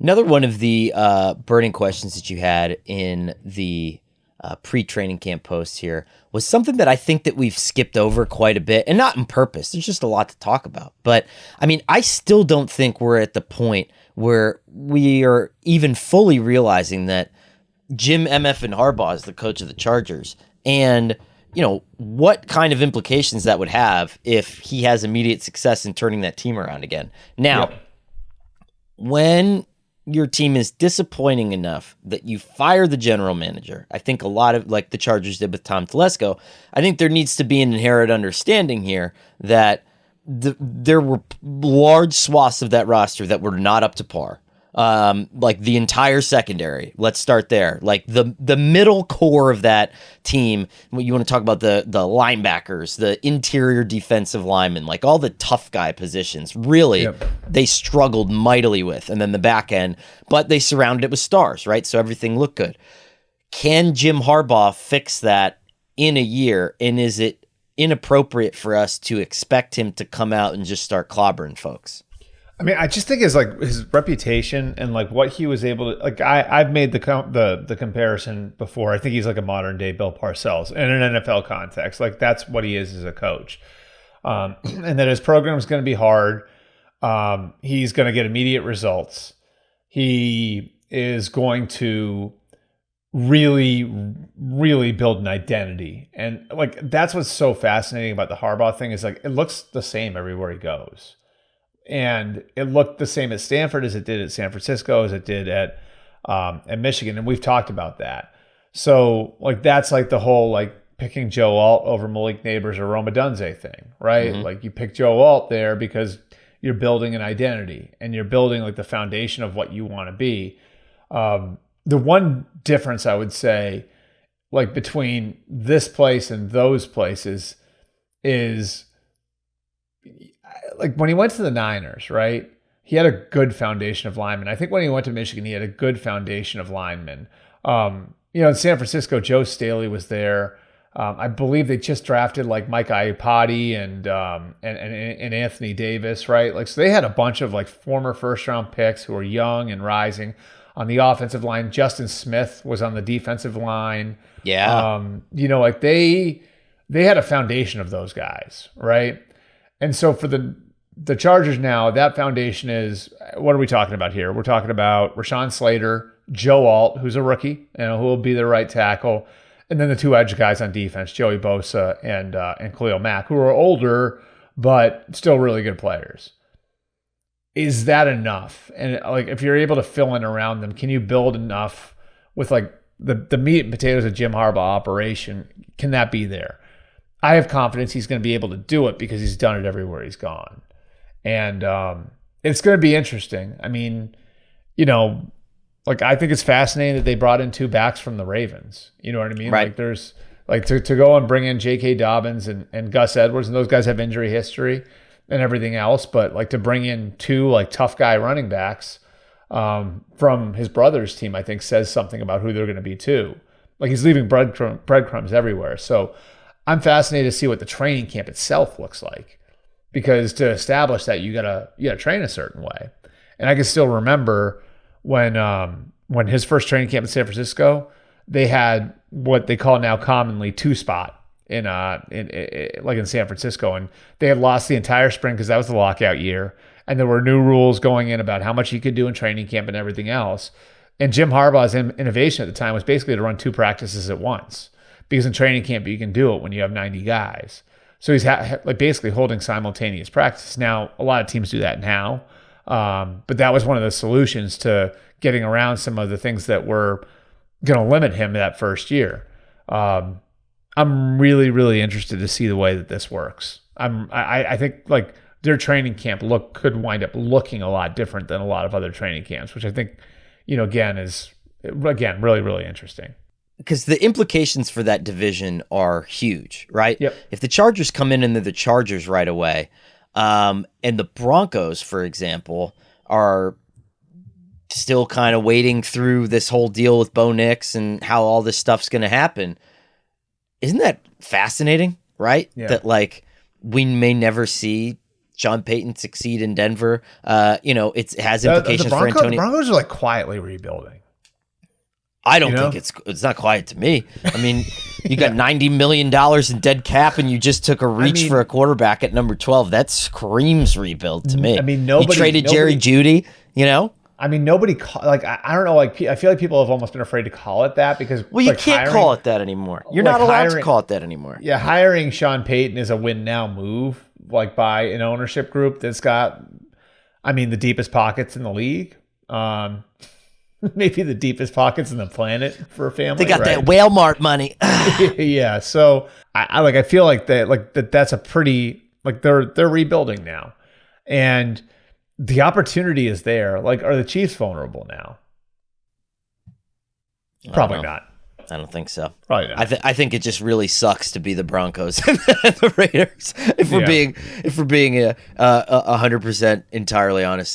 Another one of the burning questions that you had in the pre-training camp post here was something that I think that we've skipped over quite a bit, and not on purpose. There's just a lot to talk about. But I mean, I still don't think we're at the point where we are even fully realizing that Jim MF and Harbaugh is the coach of the Chargers, and what kind of implications that would have if he has immediate success in turning that team around again. Now, when your team is disappointing enough that you fire the general manager, I think a lot of, like the Chargers did with Tom Telesco, I think there needs to be an inherent understanding here that there were large swaths of that roster that were not up to par. Like the entire secondary. Let's start there. Like the middle core of that team. You want to talk about the linebackers, the interior defensive linemen, like all the tough guy positions. Really, they struggled mightily with, and then the back end. But they surrounded it with stars, right? So everything looked good. Can Jim Harbaugh fix that in a year? And is it inappropriate for us to expect him to come out and just start clobbering folks? I mean, I just think his reputation and like what he was able to, like, I've made the comparison before. I think he's like a modern day Bill Parcells in an NFL context. Like that's what he is as a coach, and that his program is going to be hard. He's going to get immediate results. He is going to really, really build an identity, and like that's what's so fascinating about the Harbaugh thing is like it looks the same everywhere he goes. And it looked the same at Stanford as it did at San Francisco, as it did at Michigan. And we've talked about that. So like, that's like the whole, like picking Joe Alt over Malik Neighbors or Rome Odunze thing, right? Mm-hmm. Like you pick Joe Alt there because you're building an identity and you're building like the foundation of what you want to be. The one difference I would say like between this place and those places is, like when he went to the Niners, right? He had a good foundation of linemen. I think when he went to Michigan, he had a good foundation of linemen. In San Francisco, Joe Staley was there. I believe they just drafted like Mike Iupati and Anthony Davis, right? Like so, they had a bunch of like former first-round picks who were young and rising on the offensive line. Justin Smith was on the defensive line. Yeah, like they had a foundation of those guys, right? And so for the Chargers now, that foundation is, what are we talking about here? We're talking about Rashawn Slater, Joe Alt, who's a rookie, who will be the right tackle, and then the two edge guys on defense, Joey Bosa and Khalil Mack, who are older but still really good players. Is that enough? And like, if you're able to fill in around them, can you build enough with like the meat and potatoes of Jim Harbaugh operation? Can that be there? I have confidence he's going to be able to do it because he's done it everywhere he's gone. And it's going to be interesting. I mean, like I think it's fascinating that they brought in two backs from the Ravens. You know what I mean? Right. Like there's like to go and bring in J.K. Dobbins and Gus Edwards, and those guys have injury history and everything else. But like to bring in two like tough guy running backs from his brother's team, I think says something about who they're going to be too. Like he's leaving breadcrumbs everywhere. So I'm fascinated to see what the training camp itself looks like, because to establish that you gotta train a certain way. And I can still remember when his first training camp in San Francisco, they had what they call now commonly two spot in San Francisco, and they had lost the entire spring because that was the lockout year, and there were new rules going in about how much he could do in training camp and everything else. And Jim Harbaugh's innovation at the time was basically to run two practices at once. Because in training camp, you can do it when you have 90 guys. So he's like basically holding simultaneous practice. Now, a lot of teams do that now. But that was one of the solutions to getting around some of the things that were going to limit him that first year. I'm really, really interested to see the way that this works. I think like their training camp could wind up looking a lot different than a lot of other training camps, which I think, is really, really interesting. Because the implications for that division are huge, right? Yep. If the Chargers come in and they're the Chargers right away, and the Broncos, for example, are still kind of waiting through this whole deal with Bo Nix and how all this stuff's going to happen, isn't that fascinating, right? Yeah. That like we may never see Sean Payton succeed in Denver. It has implications for Antonio. The Broncos are like quietly rebuilding. I don't think it's not quiet to me. I mean, you got $90 million in dead cap, and you just took a reach for a quarterback at number 12. That screams rebuild to me. I mean, you traded Jerry Jeudy. I mean, nobody I don't know. Like, I feel like people have almost been afraid to call it that because you can't call it that anymore. You're not allowed to call it that anymore. Yeah, hiring Sean Payton is a win now move, like by an ownership group that's got, the deepest pockets in the league. Maybe the deepest pockets in the planet for a family. They got that whale mart money. Yeah. So I feel like that's a pretty, they're rebuilding now. And the opportunity is there. Like, are the Chiefs vulnerable now? Probably not. I don't think so. Probably not. I think it just really sucks to be the Broncos and the Raiders. If we're being 100% entirely honest.